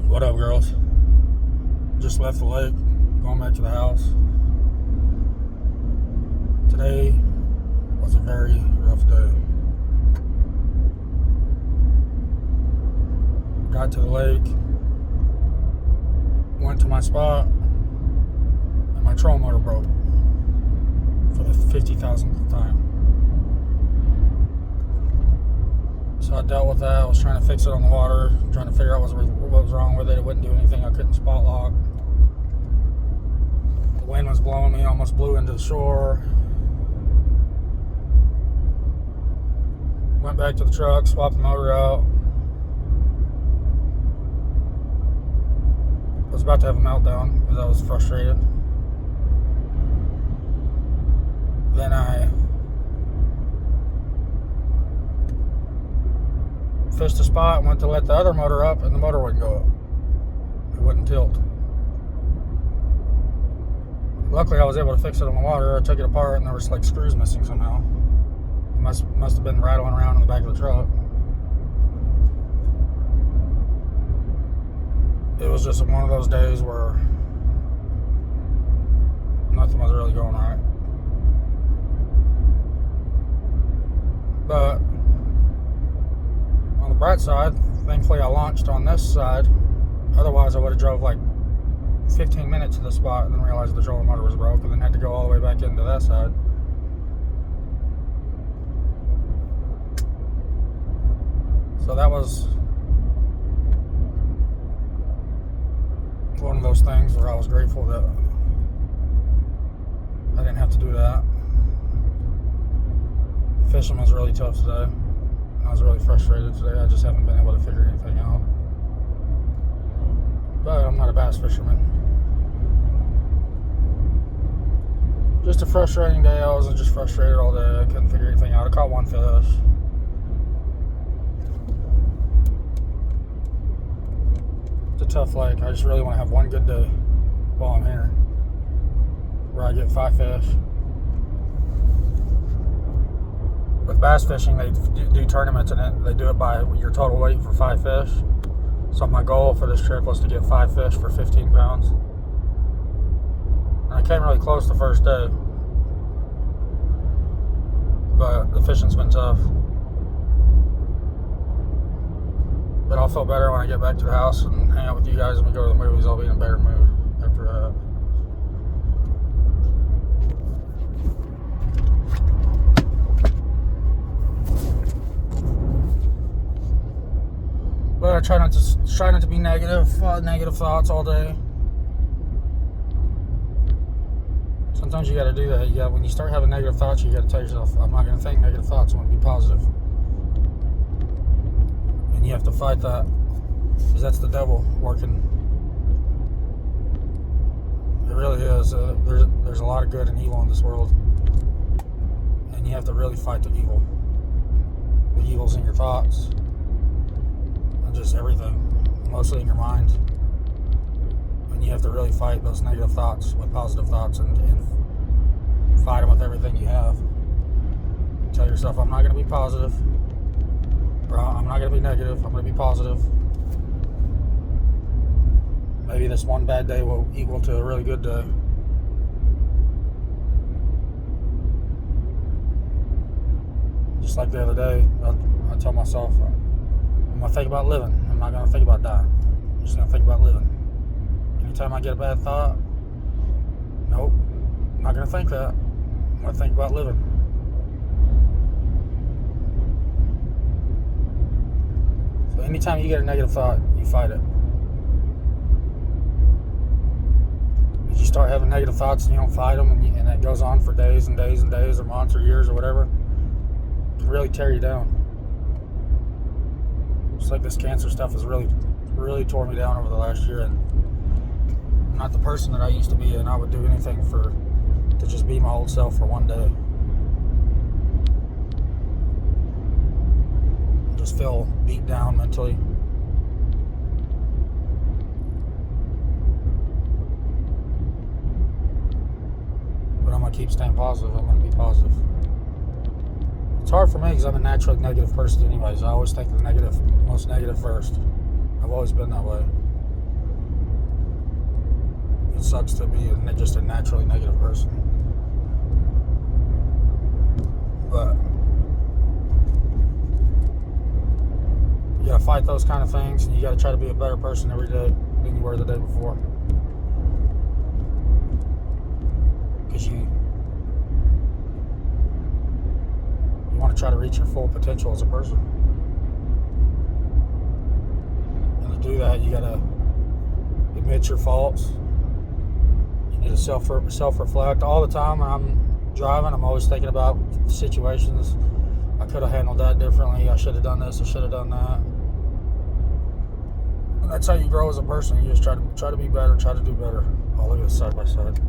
What up, girls? Just left the lake, going back to the house. Today was a very rough day. Got to the lake, went to my spot, and my trolling motor broke for the 50,000th time. So I dealt with that. I was trying to fix it on the water, trying to figure out what was wrong with it. It wouldn't do anything. I couldn't spot lock. The wind was blowing me, almost blew into the shore. Went back to the truck, swapped the motor out. I was about to have a meltdown because I was frustrated. Then I fished a spot and went to let the other motor up, and the motor wouldn't go up. It wouldn't tilt. Luckily, I was able to fix it on the water. I took it apart, and there was like screws missing somehow. It must have been rattling around in the back of the truck. It was just one of those days where nothing was really going right. But on the bright side, thankfully I launched on this side. Otherwise, I would have drove like 15 minutes to the spot and then realized the trolling motor was broke, and then had to go all the way back into that side. So that was one of those things where I was grateful that I didn't have to do that. Fishing was really tough today. I was really frustrated today. I just haven't been able to figure anything out. But I'm not a bass fisherman. Just a frustrating day. I was just frustrated all day. I couldn't figure anything out. I caught one fish. It's a tough lake. I just really want to have one good day while I'm here, where I get 5 fish. With bass fishing, they do tournaments in it. They do it by your total weight for 5 fish. So my goal for this trip was to get 5 fish for 15 pounds. And I came really close the first day, but the fishing's been tough. But I'll feel better when I get back to the house and hang out with you guys and we go to the movies. I'll be in a better mood after that. But I try not to be negative thoughts all day. Sometimes you got to do that. When you start having negative thoughts, you got to tell yourself, I'm not going to think negative thoughts. I'm going to be positive. And you have to fight that, because that's the devil working. It really is. There's a lot of good and evil in this world, and you have to really fight the evil. The evil's in your thoughts, and just everything, mostly in your mind. And you have to really fight those negative thoughts with positive thoughts, and fight them with everything you have. Tell yourself, I'm not going to be positive. I'm not going to be negative. I'm going to be positive. Maybe this one bad day will equal to a really good day. Just like the other day, I told myself, I'm going to think about living. I'm not going to think about dying. I'm just going to think about living. Anytime I get a bad thought, nope, I'm not going to think that. I'm going to think about living. So anytime you get a negative thought, you fight it. If you start having negative thoughts and you don't fight them, and it goes on for days and days and days or months or years or whatever, it can really tear you down. Just like this cancer stuff has really tore me down over the last year, and I'm not the person that I used to be, and I would do anything to just be my old self for one day. Just feel beat down mentally. But I'm going to keep staying positive. I'm going to be positive. It's hard for me because I'm a naturally negative person anyways. I always think the most negative first. I've always been that way. It sucks to be just a naturally negative person. But you gotta fight those kind of things, and you gotta try to be a better person every day than you were the day before. Because you want to try to reach your full potential as a person. And to do that, you gotta admit your faults. You need to self-reflect all the time. When I'm driving, I'm always thinking about situations. I could have handled that differently. I should have done this. I should have done that. And that's how you grow as a person. You just try to be better. Try to do better. Oh, look at this side by side.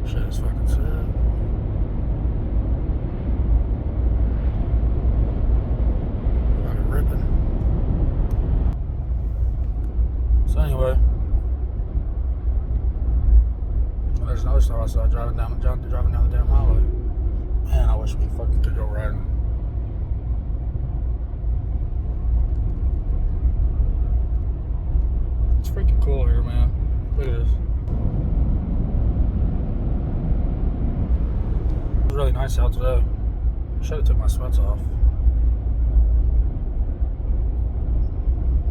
Shit is fucking sad. Fucking ripping. So anyway, there's another star outside driving down the damn highway. Man, I wish we fucking could go riding. It's freaking cool here, man. Look at this. It's really nice out today. I should have took my sweats off.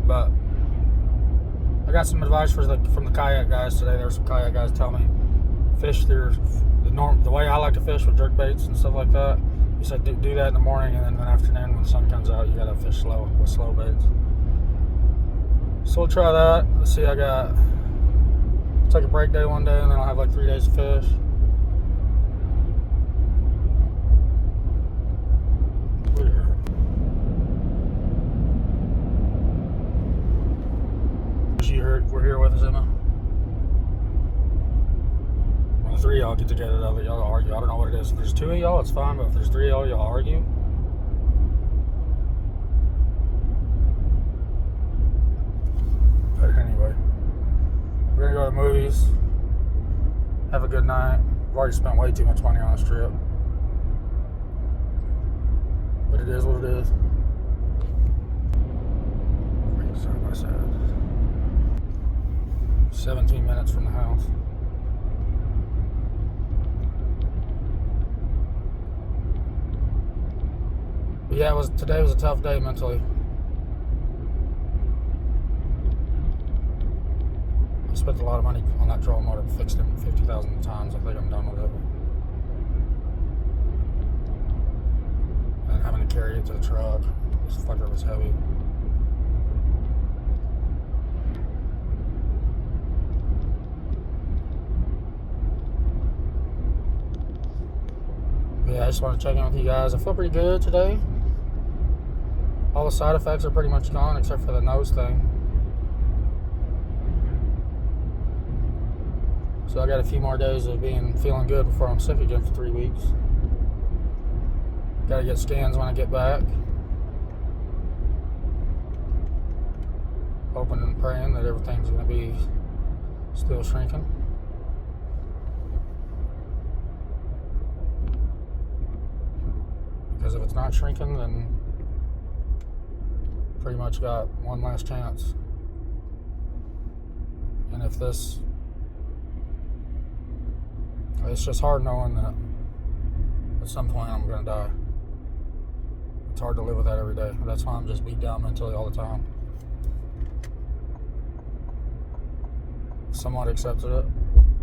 But I got some advice from the kayak guys today. There were some kayak guys telling me fish through the way I like to fish with jerk baits and stuff like that. He said do that in the morning, and then in the afternoon when the sun comes out, you gotta fish slow with slow baits. So we'll try that. Let's see. Take a break day one day, and then I'll have like 3 days to fish. We're here with us, Emma. When the 3 of y'all get together, though, y'all argue. I don't know what it is. If there's 2 of y'all, it's fine, but if there's 3 of y'all argue. But anyway, we're gonna go to the movies. Have a good night. I've already spent way too much money on this trip. But it is what it is. Side by side. 17 minutes from the house. But yeah, today was a tough day mentally. I spent a lot of money on that trolling motor, fixed it 50,000 times. I think I'm done with it. And having to carry it to the truck. This fucker was heavy. Yeah, I just want to check in with you guys. I feel pretty good today. All the side effects are pretty much gone except for the nose thing. So I got a few more days of feeling good before I'm sick again for 3 weeks. Gotta get scans when I get back. Hoping and praying that everything's gonna be still shrinking. Because if it's not shrinking, then pretty much got one last chance. And if it's just hard knowing that at some point I'm gonna die. It's hard to live with that every day. That's why I'm just beat down mentally all the time. Somewhat accepted it.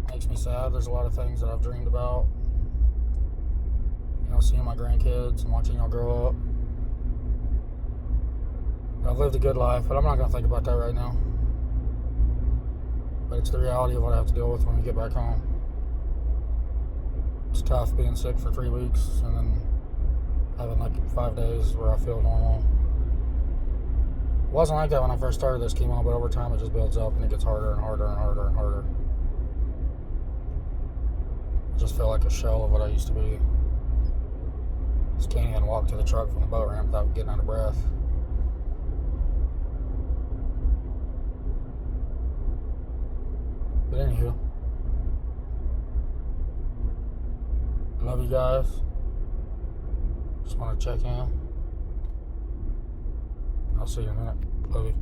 Makes me sad. There's a lot of things that I've dreamed about. You know, seeing my grandkids and watching y'all grow up. I've lived a good life, but I'm not going to think about that right now. But it's the reality of what I have to deal with when we get back home. It's tough being sick for 3 weeks and then having like 5 days where I feel normal. It wasn't like that when I first started this chemo, but over time it just builds up and it gets harder and harder and harder and harder. I just feel like a shell of what I used to be. Just can't even walk to the truck from the boat ramp without getting out of breath. But anywho, love you guys. Just want to check in. I'll see you in a minute. Love you.